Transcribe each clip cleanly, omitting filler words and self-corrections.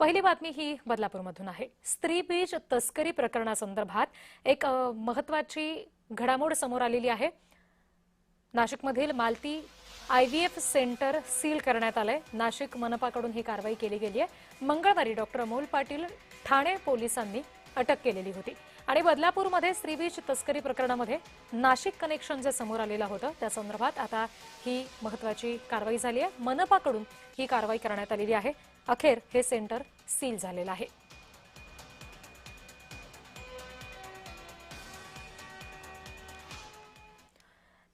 पहिली बातमी ही बदलापूरमधून आहे। स्त्रीबीज तस्करी प्रकरणासंदर्भात एक महत्त्वाची घडामोड समोर आलेली आहे। नाशिकमधील मालती आयव्हीएफ सेंटर सील करण्यात आलंय। नाशिक मनपाकडून ही कारवाई केली गेली आहे। मंगळवारी डॉक्टर अमोल पाटील ठाणे पोलिसांनी अटक केलेली होती आणि बदलापूरमध्ये स्त्रीबीज तस्करी प्रकरणामध्ये नाशिक कनेक्शन जे समोर आलेलं होतं त्या संदर्भात आता ही महत्त्वाची कारवाई झाली आहे। मनपाकडून ही कारवाई करण्यात आलेली आहे। अखेर हे सेंटर सील झालेलं आहे।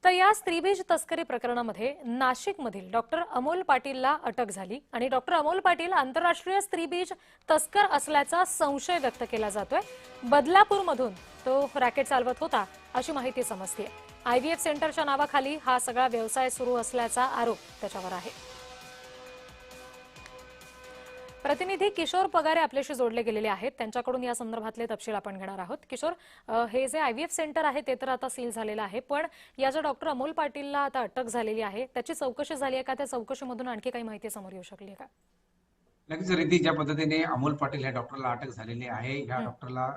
तर या स्त्रीबीज तस्करी प्रकरणामध्ये नाशिकमधील डॉक्टर अमोल पाटीलला अटक झाली आणि डॉक्टर अमोल पाटील आंतरराष्ट्रीय स्त्रीबीज तस्कर असल्याचा संशय व्यक्त केला जातोय। बदलापूरमधून तो रॅकेट चालवत होता अशी माहिती समजते। आयव्हीएफ सेंटरच्या नावाखाली हा सगळा व्यवसाय सुरू असल्याचा आरोप त्याच्यावर आहे। प्रतिनिधी किशोर पगारे आपल्याशी जोडले गेलेले आहेत। त्यांच्याकडून या संदर्भातले तपशील आपण घेणार आहोत। किशोर, हे जे आयव्हीएफ सेंटर आहे ते तर आता सील झालेलं आहे, पण या ज्या डॉक्टर अमोल पाटीलला आता अटक झालेली आहे त्याची चौकशी झाली आहे का? त्या चौकशीमधून आणखी काही माहिती समोर येऊ शकली का? नक्कीच रिती, ज्या पद्धतीने अमोल पाटील या डॉक्टरला अटक झालेली आहे, या डॉक्टरला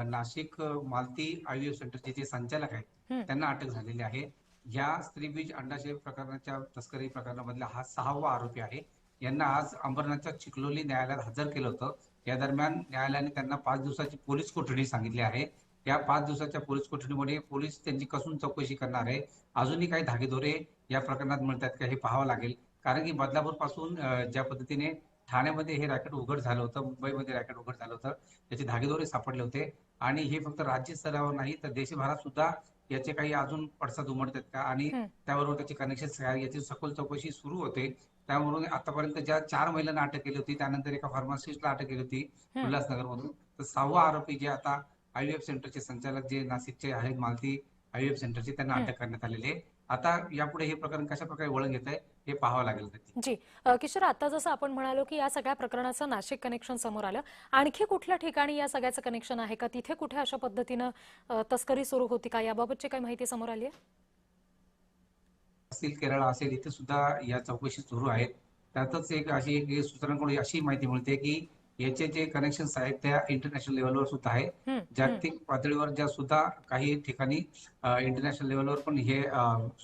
नाशिक मालती आयव्हीएफ सेंटरचे जे संचालक आहेत त्यांना अटक झालेली आहे। या स्त्रीबीज अंडाशय प्रकरणाच्या तस्करी प्रकरणामधला हा 6वा आरोपी आहे। यांना आज अंबरनाथच्या चिखलोली न्यायालयात हजर केलं होतं। या दरम्यान न्यायालयाने त्यांना 5 दिवसाची पोलीस कोठडी सांगितली आहे। या 5 दिवसाच्या पोलीस कोठडीमध्ये पोलीस त्यांची कसून चौकशी करणार आहे। अजूनही काही धागेदोरे या प्रकरणात मिळतात का हे पाहावं लागेल, कारण की बदलापूर पासून ज्या पद्धतीने ठाण्यामध्ये हे रॅकेट उघड झालं होतं, मुंबईमध्ये रॅकेट उघड झालं होतं, त्याचे धागेदोरे सापडले होते आणि हे फक्त राज्य स्तरावर नाही तर देशभरात सुद्धा याचे काही अजून पडसाद उमटतात का आणि त्याबरोबर त्याचे कनेक्शन याची सखोल चौकशी सुरू होते। त्यामुळे आतापर्यंत ज्या 4 महिलांना अटक केली होती, त्यानंतर एका फार्मासिस्टला अटक केली होती उल्हासनगरमधून, तर 6वा आरोपी जे आता आयव्हीएफ सेंटरचे संचालक जे नाशिकचे आहेत मालती आयव्हीएफ सेंटरचे, त्यांना अटक करण्यात आलेली आहे। आता यापुढे हे प्रकरण कशा प्रकारे वळण घेत आहे हे पाहावं लागेल। जी किशोर, आता जसं आपण म्हणालो की या सगळ्या प्रकरणाचं नाशिक कनेक्शन समोर आलं, आणखी कुठल्या ठिकाणी या सगळ्याचं कनेक्शन आहे का? तिथे कुठे अशा पद्धतीनं तस्करी सुरू होती का? याबाबतची काही माहिती समोर आली आहे? असेल, केरळ असेल, इथे सुद्धा या चौकशी सुरू आहेत। त्यातच एक सूत्रांकडून अशी माहिती मिळते की याचे जे कनेक्शन्स आहेत त्या इंटरनॅशनल लेवलवर सुद्धा आहे। जागतिक पातळीवर ज्या सुद्धा काही ठिकाणी इंटरनॅशनल लेवलवर पण हे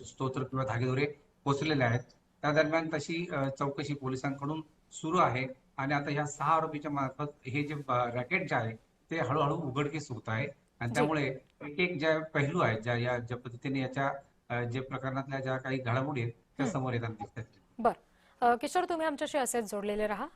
स्तोत्र किंवा धागेदोरे पोहोचलेले आहेत। त्या दरम्यान तशी चौकशी पोलिसांकडून सुरू आहे आणि आता ह्या 6 आरोपीच्या मार्फत हे जे रॅकेट जे आहे ते हळूहळू उघडकीस होत आहे आणि त्यामुळे एक एक ज्या पैलू आहेत, ज्या पद्धतीने याच्या जे प्रकरणातल्या ज्या काही घडामोडी आहेत त्या समोर येताना दिसतात। बरं किशोर, तुम्ही आमच्याशी असेच जोडलेले राहा।